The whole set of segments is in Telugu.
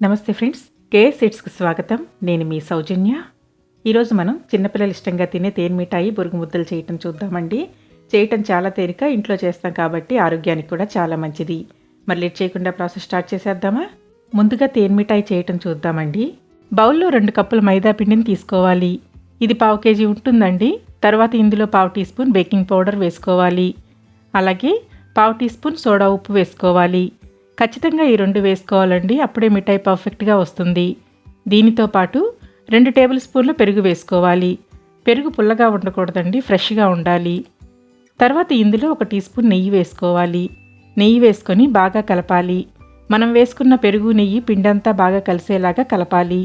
నమస్తే ఫ్రెండ్స్, కేఎస్ సీడ్స్కి స్వాగతం. నేను మీ సౌజన్య. ఈరోజు మనం చిన్నపిల్లలు ఇష్టంగా తినే తేనె మిఠాయి బొరుగు ముద్దలు చేయటం చూద్దామండి. చేయటం చాలా తేలిక, ఇంట్లో చేస్తాం కాబట్టి ఆరోగ్యానికి కూడా చాలా మంచిది. మరి లేట్ చేయకుండా ప్రాసెస్ స్టార్ట్ చేసేద్దామా? ముందుగా తేనె మిఠాయి చేయటం చూద్దామండి. బౌల్లో 2 కప్పుల మైదా పిండిని తీసుకోవాలి. ఇది 1/2 కేజీ ఉంటుందండి. తర్వాత ఇందులో 1/2 టీ స్పూన్ బేకింగ్ పౌడర్ వేసుకోవాలి. అలాగే 1/2 టీ స్పూన్ సోడా ఉప్పు వేసుకోవాలి. ఖచ్చితంగా ఈ 2 వేసుకోవాలండి, అప్పుడే మిఠాయి పర్ఫెక్ట్గా వస్తుంది. దీనితో పాటు 2 టేబుల్ స్పూన్లు పెరుగు వేసుకోవాలి. పెరుగు పుల్లగా ఉండకూడదండి, ఫ్రెష్గా ఉండాలి. తర్వాత ఇందులో 1 టీ స్పూన్ నెయ్యి వేసుకోవాలి. నెయ్యి వేసుకొని బాగా కలపాలి. మనం వేసుకున్న పెరుగు నెయ్యి పిండంతా బాగా కలిసేలాగా కలపాలి.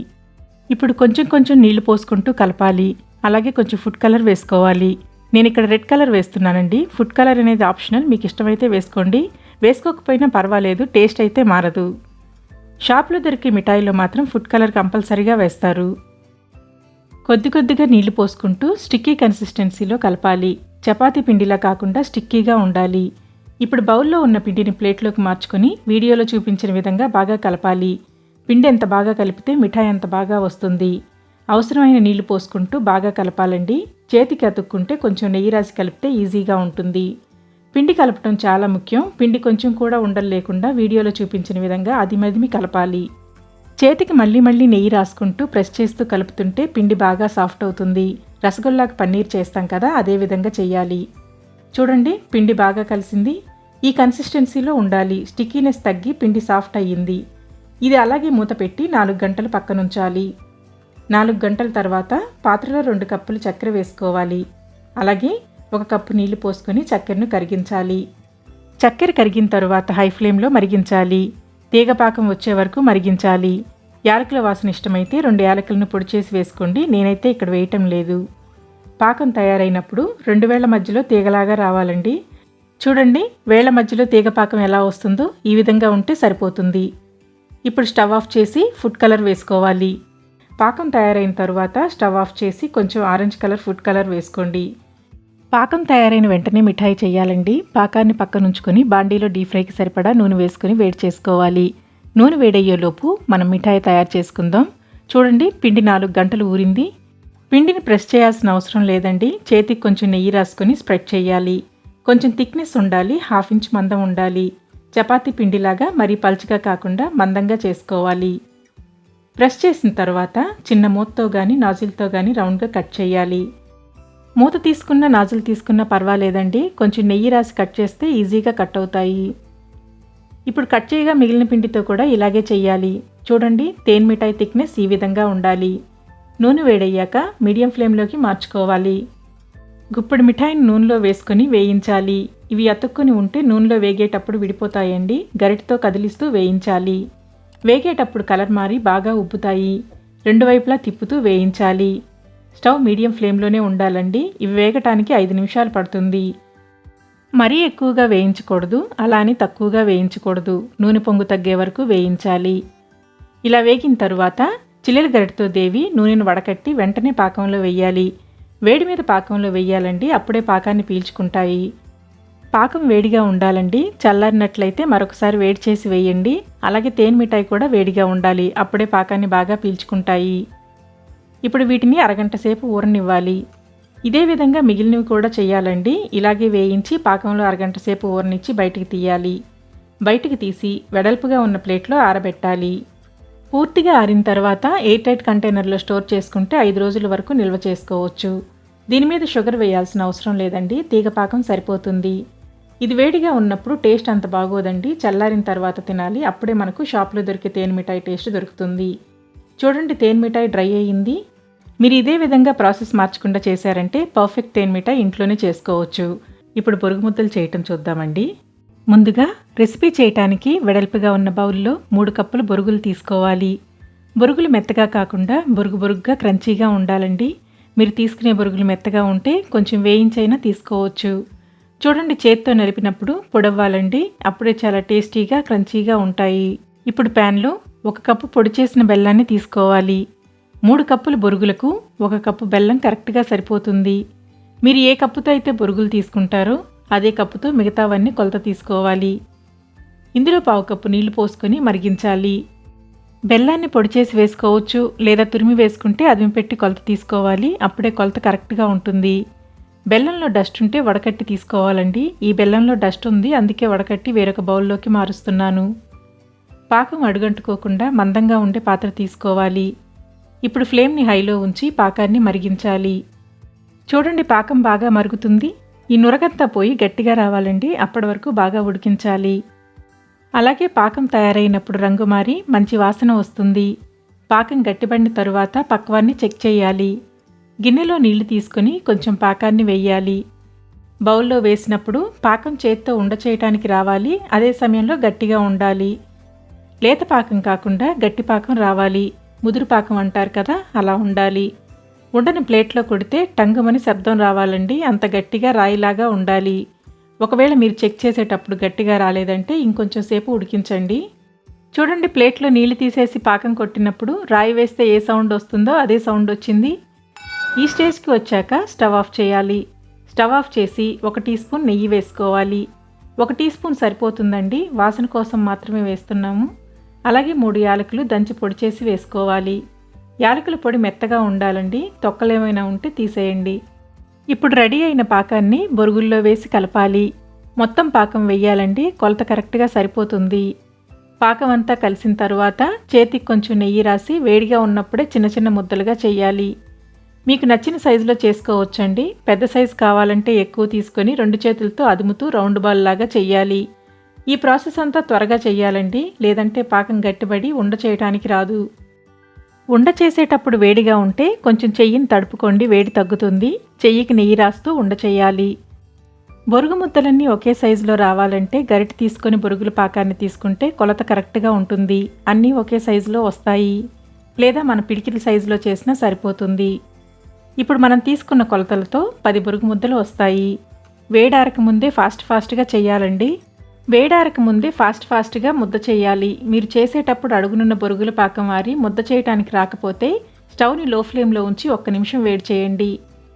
ఇప్పుడు కొంచెం కొంచెం నీళ్లు పోసుకుంటూ కలపాలి. అలాగే కొంచెం ఫుడ్ కలర్ వేసుకోవాలి. నేను ఇక్కడ రెడ్ కలర్ వేస్తున్నానండి. ఫుడ్ కలర్ అనేది ఆప్షనల్, మీకు ఇష్టమైతే వేసుకోండి, వేసుకోకపోయినా పర్వాలేదు, టేస్ట్ అయితే మారదు. షాప్లో దొరికే మిఠాయిలో మాత్రం ఫుడ్ కలర్ కంపల్సరీగా వేస్తారు. కొద్ది కొద్దిగా నీళ్లు పోసుకుంటూ స్టిక్కీ కన్సిస్టెన్సీలో కలపాలి. చపాతీ పిండిలా కాకుండా స్టిక్కీగా ఉండాలి. ఇప్పుడు బౌల్లో ఉన్న పిండిని ప్లేట్లోకి మార్చుకొని వీడియోలో చూపించిన విధంగా బాగా కలపాలి. పిండి ఎంత బాగా కలిపితే మిఠాయి అంత బాగా వస్తుంది. అవసరమైన నీళ్లు పోసుకుంటూ బాగా కలపాలండి. చేతికి అతుక్కుంటే కొంచెం నెయ్యి రాసి కలిపితే ఈజీగా ఉంటుంది. పిండి కలపడం చాలా ముఖ్యం. పిండి కొంచెం కూడా ఉండలు లేకుండా వీడియోలో చూపించిన విధంగా అదిమదిమి కలపాలి. చేతికి మళ్ళీ మళ్ళీ నెయ్యి రాసుకుంటూ ప్రెస్ చేస్తూ కలుపుతుంటే పిండి బాగా సాఫ్ట్ అవుతుంది. రసగుల్లాకు పన్నీర్ చేస్తాం కదా, అదే విధంగా చెయ్యాలి. చూడండి, పిండి బాగా కలిసింది. ఈ కన్సిస్టెన్సీలో ఉండాలి. స్టిక్కీనెస్ తగ్గి పిండి సాఫ్ట్ అయ్యింది. ఇది అలాగే మూత పెట్టి 4 గంటలు పక్కనుంచాలి. 4 గంటల తర్వాత పాత్రలో 2 కప్పులు చక్కెర వేసుకోవాలి. అలాగే 1 కప్పు నీళ్లు పోసుకొని చక్కెరను కరిగించాలి. చక్కెర కరిగిన తరువాత హై ఫ్లేమ్లో మరిగించాలి. తీగపాకం వచ్చే వరకు మరిగించాలి. యాలకుల వాసన ఇష్టమైతే 2 యాలకులను పొడి చేసి వేసుకోండి. నేనైతే ఇక్కడ వేయటం లేదు. పాకం తయారైనప్పుడు 2 వేళ్ల మధ్యలో తీగలాగా రావాలండి. చూడండి, వేళ్ల మధ్యలో తీగపాకం ఎలా వస్తుందో ఈ విధంగా ఉంటే సరిపోతుంది. ఇప్పుడు స్టవ్ ఆఫ్ చేసి ఫుడ్ కలర్ వేసుకోవాలి. పాకం తయారైన తరువాత స్టవ్ ఆఫ్ చేసి కొంచెం ఆరెంజ్ కలర్ ఫుడ్ కలర్ వేసుకోండి. పాకం తయారైన వెంటనే మిఠాయి చేయాలండి. పాకాన్ని పక్కనుంచుకొని బాండీలో డీప్ ఫ్రైకి సరిపడా నూనె వేసుకొని వేడి చేసుకోవాలి. నూనె వేడయ్యేలోపు మనం మిఠాయి తయారు చేసుకుందాం. చూడండి, పిండి 4 గంటలు ఊరింది. పిండిని ప్రెస్ చేయాల్సిన అవసరం లేదండి. చేతికి కొంచెం నెయ్యి రాసుకొని స్ప్రెడ్ చేయాలి. కొంచెం థిక్నెస్ ఉండాలి, 1/2 ఇంచ్ మందం ఉండాలి. చపాతీ పిండిలాగా మరీ పల్చగా కాకుండా మందంగా చేసుకోవాలి. ప్రెస్ చేసిన తర్వాత చిన్న మూతతో కానీ నాజిల్తో కానీ రౌండ్గా కట్ చేయాలి. మూత తీసుకున్న నాజిల్ తీసుకున్న పర్వాలేదండి, కొంచెం నెయ్యి రాసి కట్ చేస్తే ఈజీగా కట్ అవుతాయి. ఇప్పుడు కట్ చేయగా మిగిలిన పిండితో కూడా ఇలాగే చెయ్యాలి. చూడండి, తేనె మిఠాయి థిక్నెస్ ఈ విధంగా ఉండాలి. నూనె వేడయ్యాక మీడియం ఫ్లేమ్లోకి మార్చుకోవాలి. గుప్పెడు మిఠాయిని నూనెలో వేసుకొని వేయించాలి. ఇవి అతుక్కుని ఉంటే నూనెలో వేగేటప్పుడు విడిపోతాయండి. గరిటతో కదిలిస్తూ వేయించాలి. వేగేటప్పుడు కలర్ మారి బాగా ఉబ్బుతాయి. 2 వైపులా తిప్పుతూ వేయించాలి. స్టవ్ మీడియం ఫ్లేమ్లోనే ఉండాలండి. ఇవి వేగటానికి 5 నిమిషాలు పడుతుంది. మరీ ఎక్కువగా వేయించకూడదు, అలా అని తక్కువగా వేయించకూడదు. నూనె పొంగు తగ్గే వరకు వేయించాలి. ఇలా వేగిన తరువాత చిల్లుల గరిటతో దేవి నూనెను వడకట్టి వెంటనే పాకంలో వేయాలి. వేడి మీద పాకంలో వేయాలండి, అప్పుడే పాకాన్ని పీల్చుకుంటాయి. పాకం వేడిగా ఉండాలండి. చల్లారినట్లయితే మరొకసారి వేడి చేసి వేయండి. అలాగే తేనె మిఠాయి కూడా వేడిగా ఉండాలి, అప్పుడే పాకాన్ని బాగా పీల్చుకుంటాయి. ఇప్పుడు వీటిని అరగంట సేపు ఊరనివ్వాలి. ఇదే విధంగా మిగిలినవి కూడా చేయాలండి. ఇలాగే వేయించి పాకంలో అరగంట సేపు ఊరనిచ్చి బయటికి తీయాలి. బయటికి తీసి వెడల్పుగా ఉన్న ప్లేట్లో ఆరబెట్టాలి. పూర్తిగా ఆరిన తర్వాత ఎయిర్ టైట్ కంటైనర్లో స్టోర్ చేసుకుంటే 5 రోజుల వరకు నిల్వ చేసుకోవచ్చు. దీని మీద షుగర్ వేయాల్సిన అవసరం లేదండి, తీగపాకం సరిపోతుంది. ఇది వేడిగా ఉన్నప్పుడు టేస్ట్ అంత బాగోదండి. చల్లారిన తర్వాత తినాలి, అప్పుడే మనకు షాప్లో దొరికే తేనె మిఠాయి టేస్ట్ దొరుకుతుంది. చూడండి, తేనె మిఠాయి డ్రై అయ్యింది. మీరు ఇదే విధంగా ప్రాసెస్ మార్చకుండా చేశారంటే పర్ఫెక్ట్ తేనె మిఠాయి ఇంట్లోనే చేసుకోవచ్చు. ఇప్పుడు బొరుగు ముద్దలు చేయటం చూద్దామండి. ముందుగా రెసిపీ చేయటానికి వెడల్పుగా ఉన్న బౌల్లో 3 కప్పులు బొరుగులు తీసుకోవాలి. బొరుగులు మెత్తగా కాకుండా బొరుగుగా క్రంచీగా ఉండాలండి. మీరు తీసుకునే బొరుగులు మెత్తగా ఉంటే కొంచెం వేయించైనా తీసుకోవచ్చు. చూడండి, చేత్తో నలిపినప్పుడు పొడవ్వాలండి, అప్పుడే చాలా టేస్టీగా క్రంచీగా ఉంటాయి. ఇప్పుడు ప్యాన్లో 1 కప్పు పొడి చేసిన బెల్లాన్ని తీసుకోవాలి. 3 కప్పుల బొరుగులకు 1 కప్పు బెల్లం కరెక్ట్గా సరిపోతుంది. మీరు ఏ కప్పుతో అయితే బొరుగులు తీసుకుంటారో అదే కప్పుతో మిగతావన్నీ కొలత తీసుకోవాలి. ఇందులో 1/4 కప్పు నీళ్లు పోసుకొని మరిగించాలి. బెల్లాన్ని పొడి చేసి వేసుకోవచ్చు, లేదా తురిమి వేసుకుంటే అదిమి పెట్టి కొలత తీసుకోవాలి. అప్పుడే కొలత కరెక్ట్గా ఉంటుంది. బెల్లంలో డస్ట్ ఉంటే వడకట్టి తీసుకోవాలండి. ఈ బెల్లంలో డస్ట్ ఉంది, అందుకే వడకట్టి వేరొక బౌల్లోకి మారుస్తున్నాను. పాకం అడుగంటుకోకుండా మందంగా ఉండే పాత్ర తీసుకోవాలి. ఇప్పుడు ఫ్లేమ్ని హైలో ఉంచి పాకాన్ని మరిగించాలి. చూడండి, పాకం బాగా మరుగుతుంది. ఈ నురగంతా పోయి గట్టిగా రావాలండి. అప్పటి వరకు బాగా ఉడికించాలి. అలాగే పాకం తయారైనప్పుడు రంగు మారి మంచి వాసన వస్తుంది. పాకం గట్టిపడిన తరువాత పక్వాన్ని చెక్ చేయాలి. గిన్నెలో నీళ్లు తీసుకుని కొంచెం పాకాన్ని వెయ్యాలి. బౌల్లో వేసినప్పుడు పాకం చేత్తో ఉండచేయటానికి రావాలి. అదే సమయంలో గట్టిగా ఉండాలి. లేత పాకం కాకుండా గట్టి పాకం రావాలి. ముదురు పాకం అంటారు కదా, అలా ఉండాలి. ఉండని ప్లేట్లో కొడితే టంగుమని శబ్దం రావాలండి. అంత గట్టిగా రాయిలాగా ఉండాలి. ఒకవేళ మీరు చెక్ చేసేటప్పుడు గట్టిగా రాలేదంటే ఇంకొంచెం సేపు ఉడికించండి. చూడండి, ప్లేట్లో నీళ్లు తీసేసి పాకం కొట్టినప్పుడు రాయి వేస్తే ఏ సౌండ్ వస్తుందో అదే సౌండ్ వచ్చింది. ఈ స్టేజ్కి వచ్చాక స్టవ్ ఆఫ్ చేయాలి. స్టవ్ ఆఫ్ చేసి 1 టీ స్పూన్ నెయ్యి వేసుకోవాలి. 1 టీ స్పూన్ సరిపోతుందండి, వాసన కోసం మాత్రమే వేస్తున్నాము. అలాగే 3 యాలకులు దంచి పొడి చేసి వేసుకోవాలి. యాలకుల పొడి మెత్తగా ఉండాలండి, తొక్కలేమైనా ఉంటే తీసేయండి. ఇప్పుడు రెడీ అయిన పాకాన్ని బొరుగుల్లో వేసి కలపాలి. మొత్తం పాకం వెయ్యాలండి, కొలత కరెక్ట్గా సరిపోతుంది. పాకం అంతా కలిసిన తరువాత చేతికి కొంచెం నెయ్యి రాసి వేడిగా ఉన్నప్పుడే చిన్న చిన్న ముద్దలుగా చేయాలి. మీకు నచ్చిన సైజులో చేసుకోవచ్చండి. పెద్ద సైజు కావాలంటే ఎక్కువ తీసుకొని 2 చేతులతో అదుముతూ రౌండ్ బాల్ లాగా చెయ్యాలి. ఈ ప్రాసెస్ అంతా త్వరగా చెయ్యాలండి, లేదంటే పాకం గట్టిపడి ఉండ చేయటానికి రాదు. ఉండ చేసేటప్పుడు వేడిగా ఉంటే కొంచెం చెయ్యిని తడుపుకోండి, వేడి తగ్గుతుంది. చెయ్యికి నెయ్యి రాస్తూ ఉండ చేయాలి. బొరుగు ముద్దలన్నీ ఒకే సైజులో రావాలంటే గరిటె తీసుకొని బొరుగుల పాకాన్ని తీసుకుంటే కొలత కరెక్ట్గా ఉంటుంది. అన్నీ ఒకే సైజులో వస్తాయి. లేదా మన పిడికిలి సైజులో చేసినా సరిపోతుంది. ఇప్పుడు మనం తీసుకున్న కొలతలతో 10 బొరుగు ముద్దలు వస్తాయి. వేడారక ముందే ఫాస్ట్గా చేయాలండి. వేడారక ముందే ఫాస్ట్గా ముద్ద చేయాలి. మీరు చేసేటప్పుడు అడుగునున్న బొరుగుల పాకం వారి ముద్ద చేయటానికి రాకపోతే స్టవ్ని లో ఫ్లేమ్లో ఉంచి 1 నిమిషం వేడి చేయండి.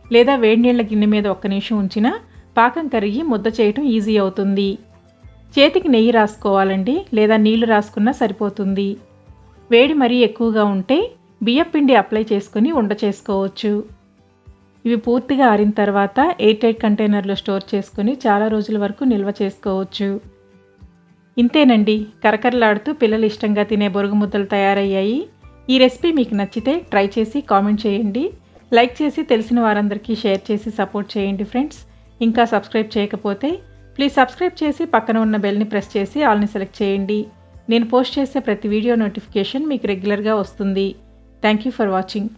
లేదా వేడి నీళ్ల గిన్నె మీద 1 నిమిషం ఉంచినా పాకం కరిగి ముద్ద చేయటం ఈజీ అవుతుంది. చేతికి నెయ్యి రాసుకోవాలండి, లేదా నీళ్లు రాసుకున్నా సరిపోతుంది. వేడి మరీ ఎక్కువగా ఉంటే బియ్యపిండి అప్లై చేసుకుని ఉండ చేసుకోవచ్చు. ఇవి పూర్తిగా ఆరిన తర్వాత ఎయిర్ టైట్ కంటైనర్లో స్టోర్ చేసుకుని చాలా రోజుల వరకు నిల్వ చేసుకోవచ్చు. ఇంతేనండి, కరకరలాడుతూ పిల్లలు ఇష్టంగా తినే బొరుగు ముద్దలు తయారయ్యాయి. ఈ రెసిపీ మీకు నచ్చితే ట్రై చేసి కామెంట్ చేయండి. లైక్ చేసి తెలిసిన వారందరికీ షేర్ చేసి సపోర్ట్ చేయండి ఫ్రెండ్స్. ఇంకా సబ్స్క్రైబ్ చేయకపోతే ప్లీజ్ సబ్స్క్రైబ్ చేసి పక్కన ఉన్న బెల్ని ప్రెస్ చేసి ఆల్ని సెలెక్ట్ చేయండి. నేను పోస్ట్ చేసే ప్రతి వీడియో నోటిఫికేషన్ మీకు రెగ్యులర్గా వస్తుంది. Thank you for watching.